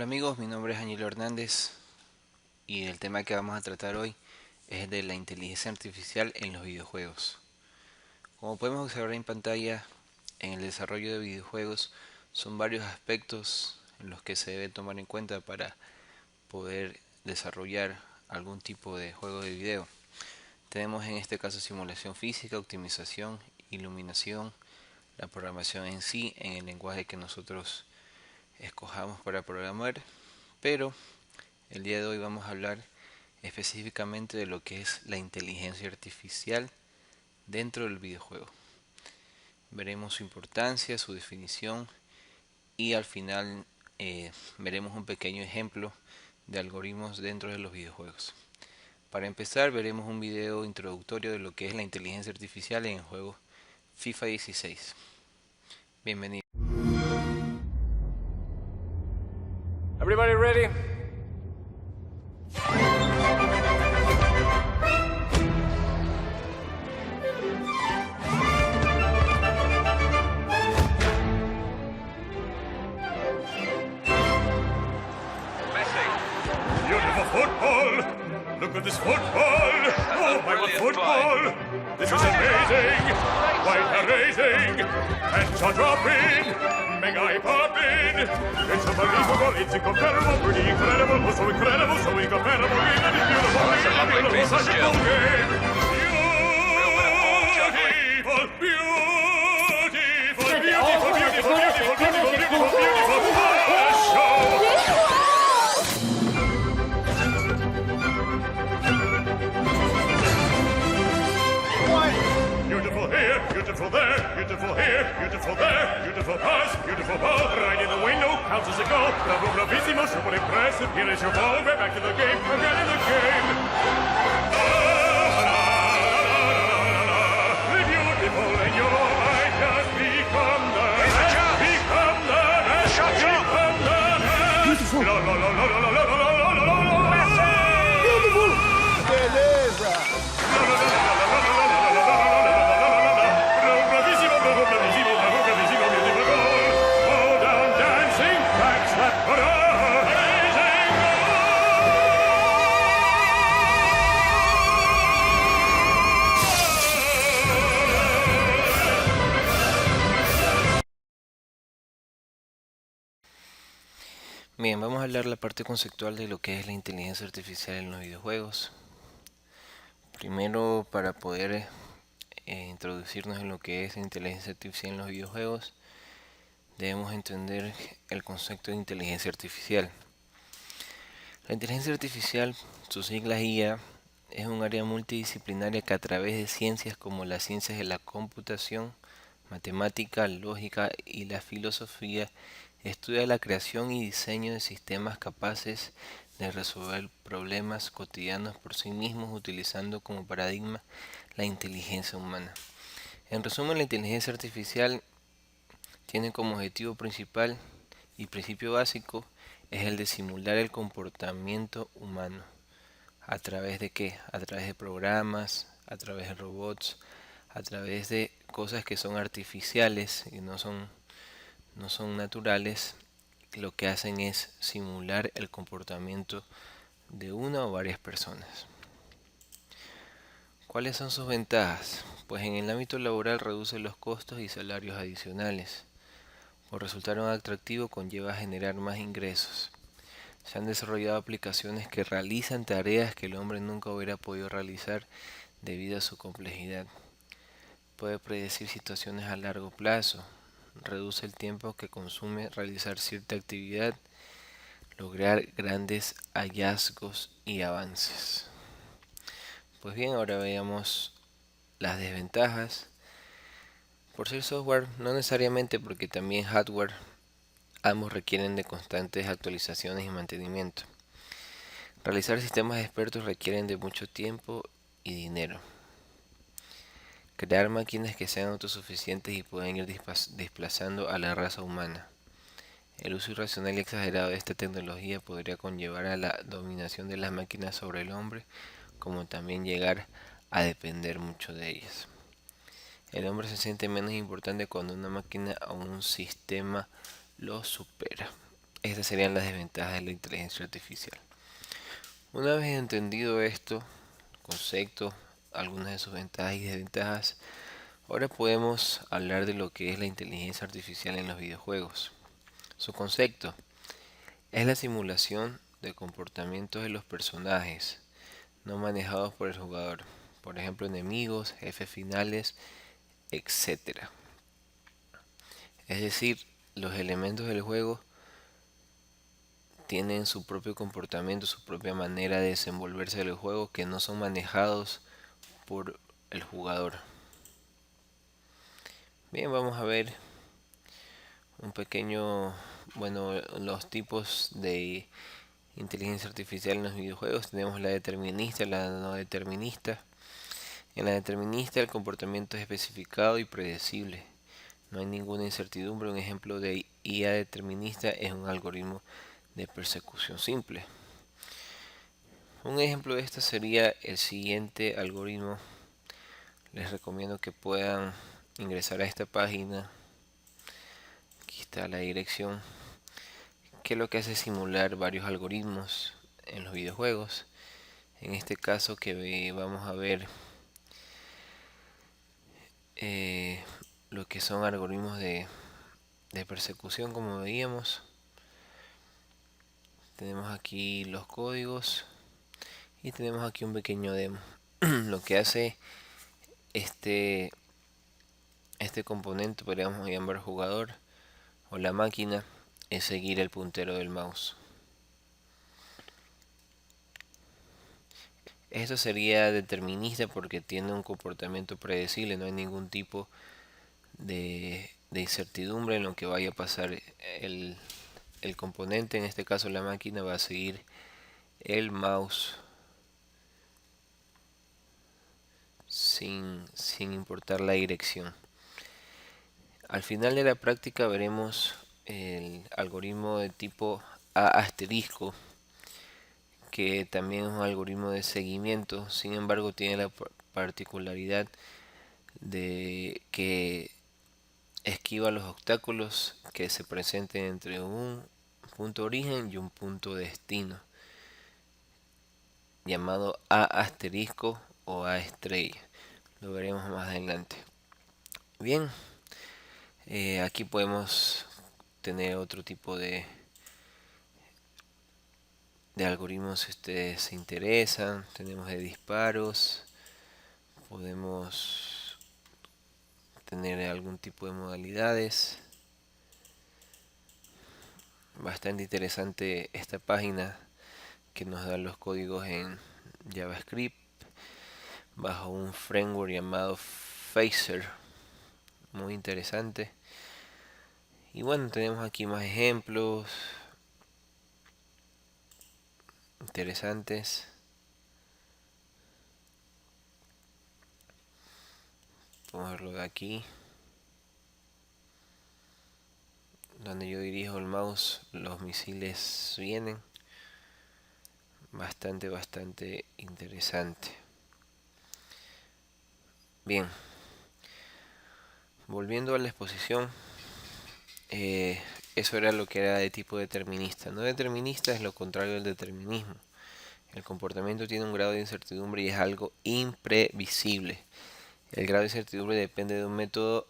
amigos, mi nombre es Ángelo Hernández y el tema que vamos a tratar hoy es de la inteligencia artificial en los videojuegos. Como podemos observar en pantalla, en el desarrollo de videojuegos son varios aspectos en los que se debe tomar en cuenta para poder desarrollar algún tipo de juego de video. Tenemos en este caso simulación física, optimización, iluminación, la programación en sí, en el lenguaje que nosotros escojamos para programar, pero el día de hoy vamos a hablar específicamente de lo que es la inteligencia artificial dentro del videojuego. Veremos su importancia, su definición y al final veremos un pequeño ejemplo de algoritmos dentro de los videojuegos. Para empezar veremos un video introductorio de lo que es la inteligencia artificial en el juego FIFA 16. Bienvenido. Everybody ready? Beautiful football! Look at this football! Oh my, what football! This is amazing! Quite amazing! And jaw dropping! Mega eye popping! It's unbelievable! It's incomparable! Pretty incredible! So incredible! So incomparable! Really beautiful! Really beautiful! Such a cool game! Beautiful! Beautiful! Beautiful! Beautiful! Beautiful! Beautiful! Beautiful! Beautiful! Show! Beautiful here, beautiful there, beautiful here, beautiful there, beautiful pass, beautiful ball, right in the window, counts as a goal. Bravo, bravissimo, super impressive. Here is your ball, we're back in the game, again in the game. The beautiful in your eye has become the best, become the best, become the best. Beautiful. La la la la la la la la la la la la. Beautiful. Beleza! Bien, vamos a hablar la parte conceptual de lo que es la inteligencia artificial en los videojuegos. Primero, para poder introducirnos en lo que es inteligencia artificial en los videojuegos, debemos entender el concepto de inteligencia artificial. La inteligencia artificial, sus siglas IA, es un área multidisciplinaria que a través de ciencias como las ciencias de la computación, matemática, lógica y la filosofía, estudia la creación y diseño de sistemas capaces de resolver problemas cotidianos por sí mismos, utilizando como paradigma la inteligencia humana. En resumen, la inteligencia artificial tiene como objetivo principal y principio básico es el de simular el comportamiento humano. ¿A través de qué? A través de programas, a través de robots, a través de cosas que son artificiales y no son naturales. Lo que hacen es simular el comportamiento de una o varias personas. ¿Cuáles son sus ventajas? Pues en el ámbito laboral reduce los costos y salarios adicionales. Por resultar un atractivo conlleva a generar más ingresos. Se han desarrollado aplicaciones que realizan tareas que el hombre nunca hubiera podido realizar debido a su complejidad. Puede predecir situaciones a largo plazo, reduce el tiempo que consume realizar cierta actividad, lograr grandes hallazgos y avances. Pues bien, ahora veamos las desventajas. Por ser software, no necesariamente, porque también hardware, ambos requieren de constantes actualizaciones y mantenimiento. Realizar sistemas expertos requieren de mucho tiempo y dinero. Crear máquinas que sean autosuficientes y puedan ir desplazando a la raza humana. El uso irracional y exagerado de esta tecnología podría conllevar a la dominación de las máquinas sobre el hombre, como también llegar a depender mucho de ellas. El hombre se siente menos importante cuando una máquina o un sistema lo supera. Estas serían las desventajas de la inteligencia artificial. Una vez entendido esto, concepto, algunas de sus ventajas y desventajas, ahora podemos hablar de lo que es la inteligencia artificial en los videojuegos. Su concepto es la simulación de comportamientos de los personajes, no manejados por el jugador, por ejemplo enemigos, jefes finales, etcétera. Es decir, los elementos del juego tienen su propio comportamiento, su propia manera de desenvolverse en el juego que no son manejados por el jugador. Bien, vamos a ver un pequeño, los tipos de inteligencia artificial en los videojuegos. Tenemos la determinista y la no determinista. En la determinista el comportamiento es especificado y predecible. No hay ninguna incertidumbre. Un ejemplo de IA determinista es un algoritmo de persecución simple. Un ejemplo de esta sería el siguiente algoritmo. Les recomiendo que puedan ingresar a esta página. Aquí está la dirección, que lo que hace es simular varios algoritmos en los videojuegos. En este caso que vamos a ver lo que son algoritmos de persecución, como veíamos. Tenemos aquí los códigos y tenemos aquí un pequeño demo. Lo que hace este componente, podríamos llamar jugador o la máquina, es seguir el puntero del mouse. Esto sería determinista porque tiene un comportamiento predecible, no hay ningún tipo de incertidumbre en lo que vaya a pasar el componente. En este caso la máquina va a seguir el mouse sin importar la dirección. Al final de la práctica veremos el algoritmo de tipo A asterisco, que también es un algoritmo de seguimiento. Sin embargo, tiene la particularidad de que esquiva los obstáculos que se presenten entre un punto origen y un punto destino, llamado A asterisco o A estrella. Lo veremos más adelante. Bien, aquí podemos tener otro tipo de algoritmos si ustedes se interesan. Tenemos de disparos, podemos tener algún tipo de modalidades. Bastante interesante esta página que nos da los códigos en JavaScript bajo un framework llamado Phaser. Muy interesante. Y bueno, tenemos aquí más ejemplos interesantes. Vamos a verlo de aquí, donde yo dirijo el mouse, los misiles vienen. Bastante interesante. Bien, volviendo a la exposición, eso era lo que era de tipo determinista. No determinista es lo contrario del determinismo. El comportamiento tiene un grado de incertidumbre y es algo imprevisible. El grado de incertidumbre depende de un método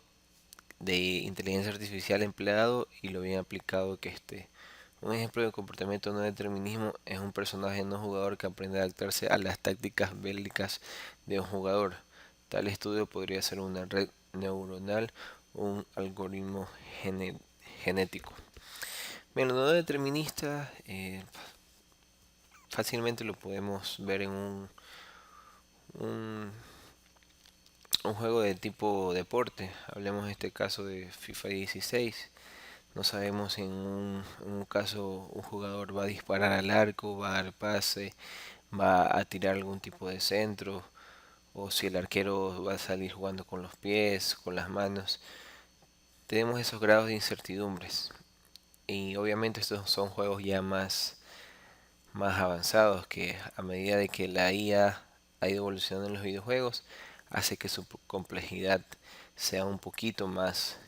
de inteligencia artificial empleado y lo bien aplicado que esté. Un ejemplo de comportamiento no determinismo es un personaje no jugador que aprende a adaptarse a las tácticas bélicas de un jugador. Tal estudio podría ser una red neuronal o un algoritmo genético. Bien, lo no determinista fácilmente lo podemos ver en un juego de tipo deporte. Hablemos en este caso de FIFA 16. No sabemos si en un caso un jugador va a disparar al arco, va a dar pase, va a tirar algún tipo de centro, o si el arquero va a salir jugando con los pies, con las manos. Tenemos esos grados de incertidumbres. Y obviamente estos son juegos ya más avanzados, que a medida de que la IA ha ido evolucionando en los videojuegos, hace que su complejidad sea un poquito más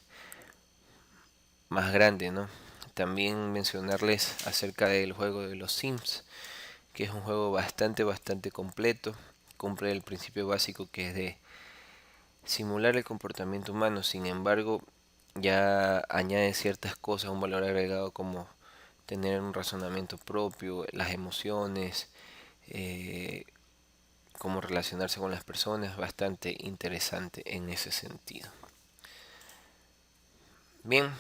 grande, ¿no? también mencionarles acerca del juego de los Sims, que es un juego bastante completo. Cumple el principio básico, que es de simular el comportamiento humano. Sin embargo, ya añade ciertas cosas, un valor agregado, como tener un razonamiento propio, las emociones, cómo relacionarse con las personas. Bastante interesante en ese sentido. Bien,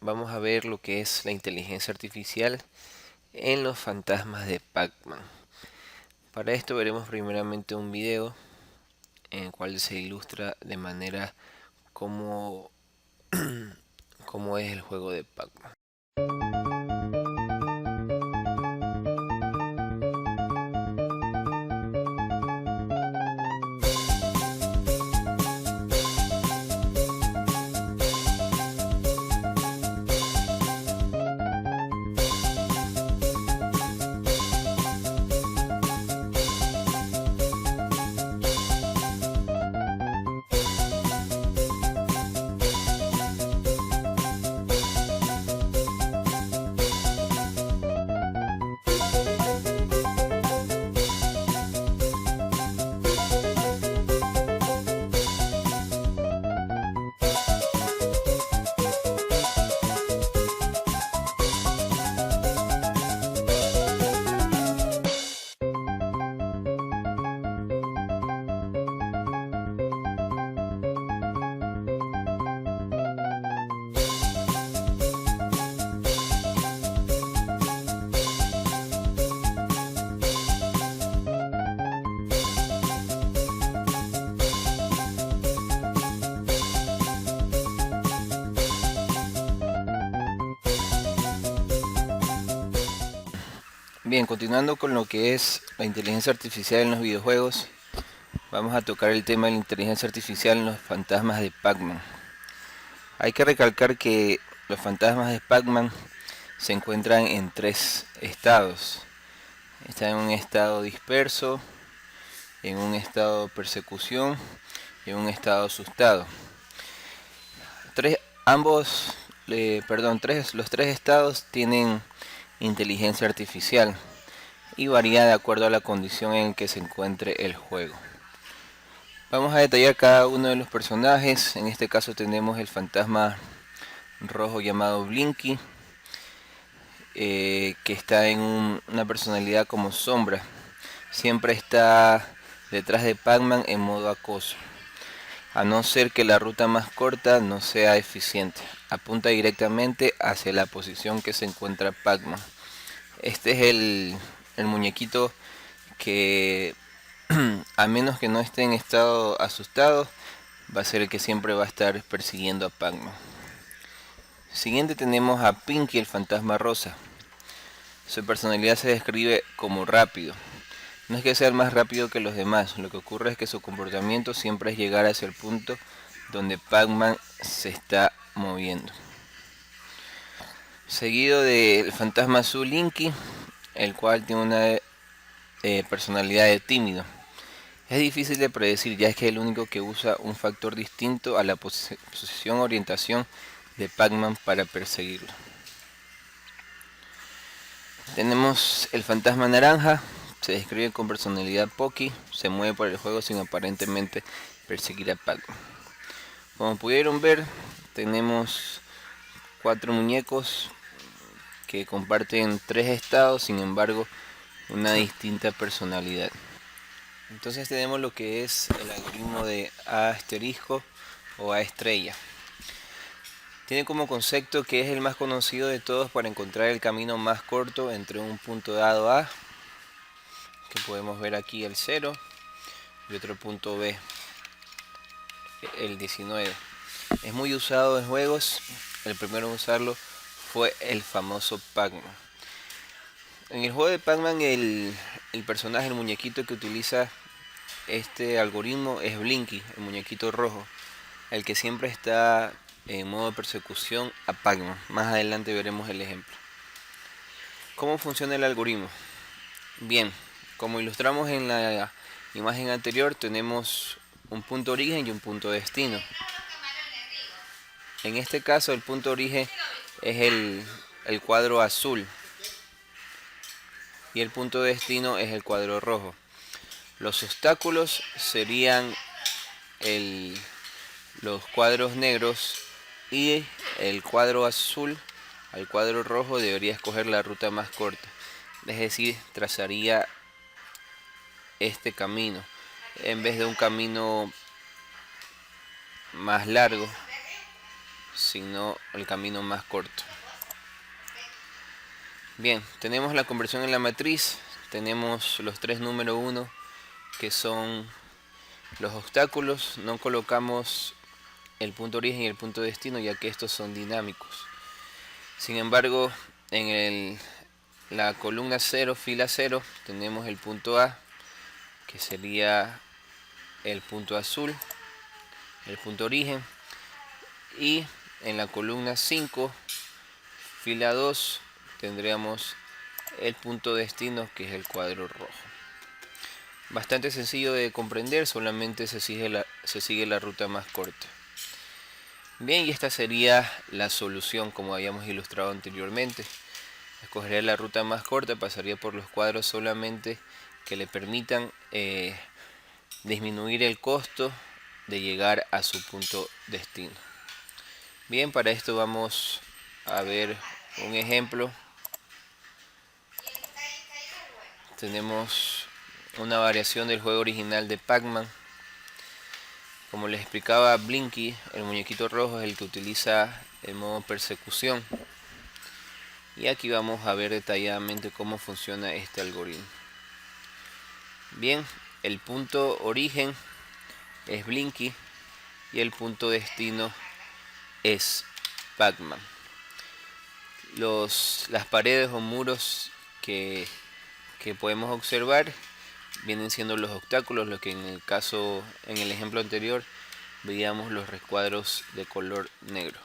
vamos a ver lo que es la inteligencia artificial en los fantasmas de Pac-Man. Para esto veremos primeramente un video en el cual se ilustra de manera cómo es el juego de Pac-Man. Bien, continuando con lo que es la inteligencia artificial en los videojuegos, vamos a tocar el tema de la inteligencia artificial en los fantasmas de Pac-Man. Hay que recalcar que los fantasmas de Pac-Man se encuentran en 3 estados. Están en un estado disperso, en un estado de persecución y en un estado asustado. Los tres estados tienen inteligencia artificial y varía de acuerdo a la condición en que se encuentre el juego. Vamos a detallar cada uno de los personajes. En este caso tenemos el fantasma rojo llamado Blinky, que está en una personalidad como sombra. Siempre está detrás de Pac-Man en modo acoso, a no ser que la ruta más corta no sea eficiente. Apunta directamente hacia la posición que se encuentra Pac-Man. Este es el muñequito que a menos que no esté en estado asustado, va a ser el que siempre va a estar persiguiendo a Pac-Man. Siguiente tenemos a Pinky, el fantasma rosa. Su personalidad se describe como rápido. No es que sea el más rápido que los demás, lo que ocurre es que su comportamiento siempre es llegar hacia el punto donde Pac-Man se está moviendo. Seguido del fantasma azul Inky, el cual tiene una personalidad de tímido. Es difícil de predecir, ya es que es el único que usa un factor distinto a la posición orientación de Pac-Man para perseguirlo. Tenemos el fantasma naranja. Se describe con personalidad Pocky, se mueve por el juego sin aparentemente perseguir a Pac-Man. Como pudieron ver, tenemos 4 muñecos que comparten 3 estados, sin embargo, una distinta personalidad. Entonces tenemos lo que es el algoritmo de A asterisco o A estrella. Tiene como concepto que es el más conocido de todos para encontrar el camino más corto entre un punto dado A, que podemos ver aquí el 0, y otro punto B, el 19. Es muy usado en juegos. El primero en usarlo fue el famoso Pac-Man. En el juego de Pac-Man, el personaje, el muñequito que utiliza este algoritmo es Blinky, el muñequito rojo, el que siempre está en modo de persecución a Pac-Man. Más adelante veremos el ejemplo. ¿Cómo funciona el algoritmo? Bien, como ilustramos en la imagen anterior, tenemos un punto origen y un punto destino. En este caso, el punto origen es el cuadro azul y el punto de destino es el cuadro rojo. Los obstáculos serían los cuadros negros y el cuadro azul al cuadro rojo debería escoger la ruta más corta, es decir, trazaría este camino en vez de un camino más largo, sino el camino más corto. Bien, tenemos la conversión en la matriz, tenemos los tres número 1 que son los obstáculos, no colocamos el punto origen y el punto destino ya que estos son dinámicos. Sin embargo, en la columna 0, fila 0, tenemos el punto A, que sería el punto azul, el punto origen, y en la columna 5, fila 2, tendríamos el punto destino, que es el cuadro rojo. Bastante sencillo de comprender, solamente se sigue la ruta más corta. Bien, y esta sería la solución como habíamos ilustrado anteriormente. Escogería la ruta más corta, pasaría por los cuadros solamente que le permitan disminuir el costo de llegar a su punto destino. Bien, para esto vamos a ver un ejemplo. Tenemos una variación del juego original de Pac-Man. Como les explicaba, Blinky, el muñequito rojo, es el que utiliza el modo persecución. Y aquí vamos a ver detalladamente cómo funciona este algoritmo. Bien, el punto origen es Blinky y el punto destino es Pac-Man. Las paredes o muros que podemos observar vienen siendo los obstáculos, lo que en el ejemplo anterior veíamos los recuadros de color negro.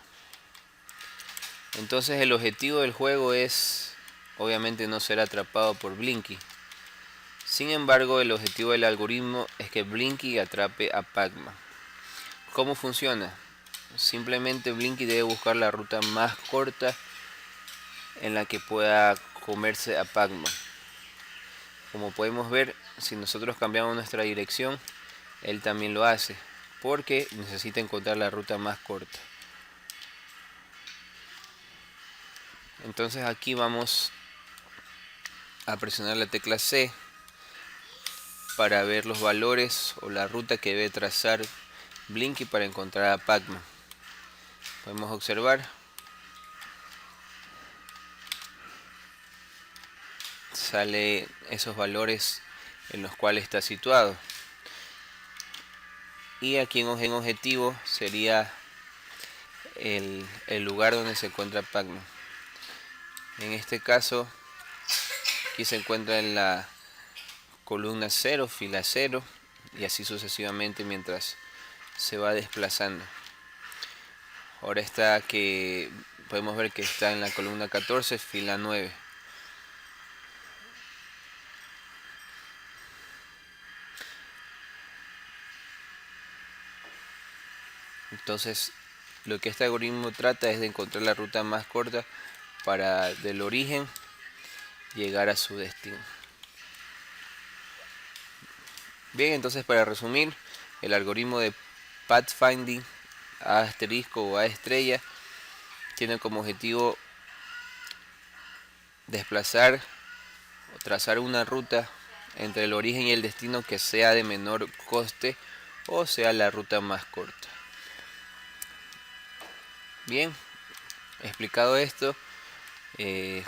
Entonces el objetivo del juego es obviamente no ser atrapado por Blinky. Sin embargo, el objetivo del algoritmo es que Blinky atrape a Pac-Man. ¿Cómo funciona? Simplemente Blinky debe buscar la ruta más corta en la que pueda comerse a Pac-Man. Como podemos ver, si nosotros cambiamos nuestra dirección, él también lo hace, porque necesita encontrar la ruta más corta. Entonces aquí vamos a presionar la tecla C para ver los valores o la ruta que debe trazar Blinky para encontrar a Pac-Man. Podemos observar. Sale esos valores en los cuales está situado. Y aquí en objetivo sería el lugar donde se encuentra Pac-Man. En este caso, aquí se encuentra en la columna 0, fila 0, y así sucesivamente mientras se va desplazando. Ahora podemos ver que está en la columna 14, fila 9. Entonces, lo que este algoritmo trata es de encontrar la ruta más corta para del origen llegar a su destino. Bien, entonces para resumir, el algoritmo de pathfinding A asterisco o A estrella tiene como objetivo desplazar o trazar una ruta entre el origen y el destino que sea de menor coste o sea la ruta más corta. Bien, explicado esto,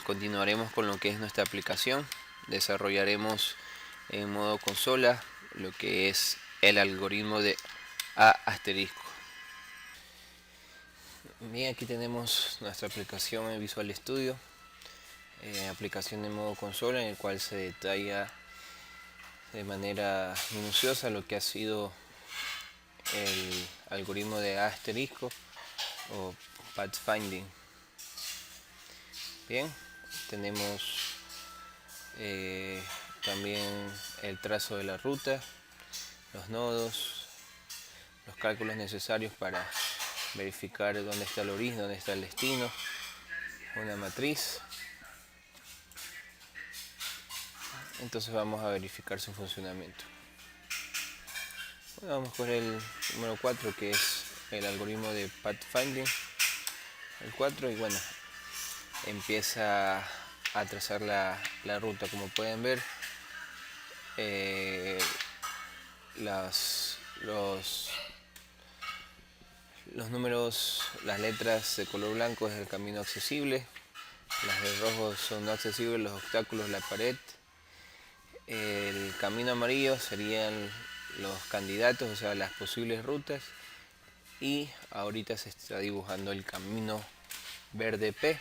continuaremos con lo que es nuestra aplicación. Desarrollaremos en modo consola lo que es el algoritmo de A asterisco. Bien, aquí tenemos nuestra aplicación en Visual Studio, aplicación en modo consola, en el cual se detalla de manera minuciosa lo que ha sido el algoritmo de A asterisco o pathfinding. Bien, tenemos también el trazo de la ruta, los nodos, los cálculos necesarios para verificar dónde está el origen, dónde está el destino. una matriz. Entonces vamos a verificar su funcionamiento. Bueno, vamos por el número 4, que es el algoritmo de pathfinding. El 4, y bueno, empieza a trazar la ruta. Como pueden ver, los números, las letras de color blanco es el camino accesible, las de rojo son no accesibles, los obstáculos, la pared. El camino amarillo serían los candidatos, o sea, las posibles rutas. Y ahorita se está dibujando el camino verde P,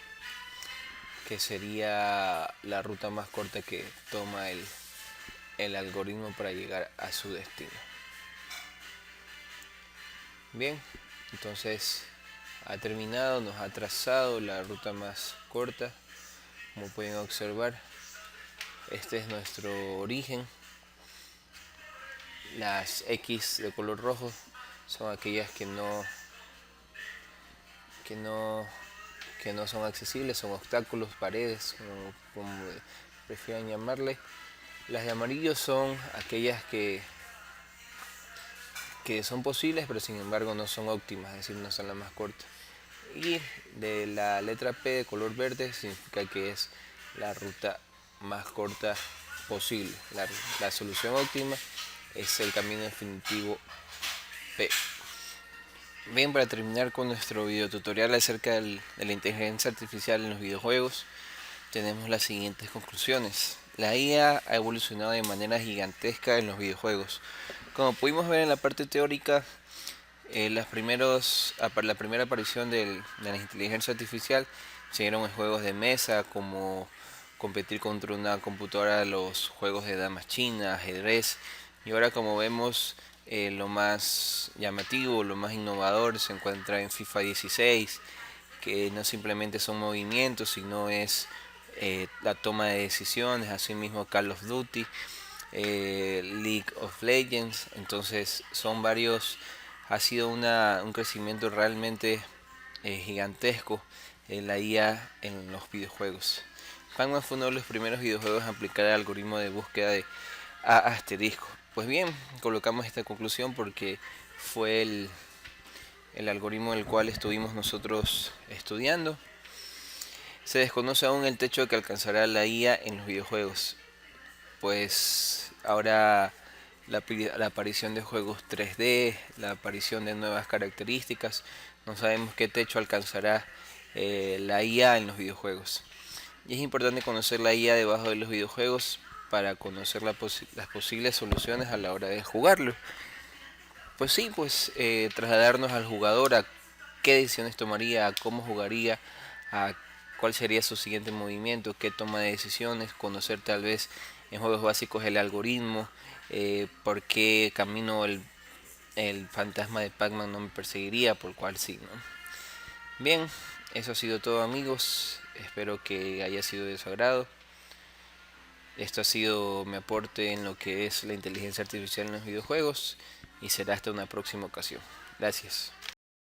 que sería la ruta más corta que toma el algoritmo para llegar a su destino. Bien, entonces ha terminado, nos ha trazado la ruta más corta. Como pueden observar, este es nuestro origen. Las X de color rojo son aquellas que no son accesibles, son obstáculos, paredes, como prefieran llamarle. Las de amarillo son aquellas que son posibles, pero sin embargo no son óptimas, es decir, no son las más cortas. Y de la letra P de color verde significa que es la ruta más corta posible. La solución óptima es el camino definitivo P. Bien, para terminar con nuestro video tutorial acerca de la inteligencia artificial en los videojuegos, tenemos las siguientes conclusiones. La IA ha evolucionado de manera gigantesca en los videojuegos. Como pudimos ver en la parte teórica, la primera aparición de la inteligencia artificial se dieron en juegos de mesa, como competir contra una computadora, los juegos de damas chinas, ajedrez. Y ahora, como vemos, lo más llamativo, lo más innovador se encuentra en FIFA 16, que no simplemente son movimientos, sino es la toma de decisiones. Asimismo, Call of Duty, League of Legends. Entonces son varios, ha sido un crecimiento realmente gigantesco en la IA en los videojuegos. Pac-Man fue uno de los primeros videojuegos a aplicar el algoritmo de búsqueda de A**. Pues bien, colocamos esta conclusión porque fue el algoritmo del cual estuvimos nosotros estudiando. Se desconoce aún el techo que alcanzará la IA en los videojuegos, pues ahora la aparición de juegos 3D, la aparición de nuevas características, no sabemos qué techo alcanzará la IA en los videojuegos. Y es importante conocer la IA debajo de los videojuegos para conocer las posibles soluciones a la hora de jugarlo. Pues sí, trasladarnos al jugador, a qué decisiones tomaría, a cómo jugaría, a cuál sería su siguiente movimiento, qué toma de decisiones, conocer tal vez en juegos básicos el algoritmo, por qué camino el fantasma de Pac-Man no me perseguiría, por cuál sí, ¿no? Bien, eso ha sido todo, amigos, espero que haya sido de su agrado. Esto ha sido mi aporte en lo que es la inteligencia artificial en los videojuegos y será hasta una próxima ocasión. Gracias.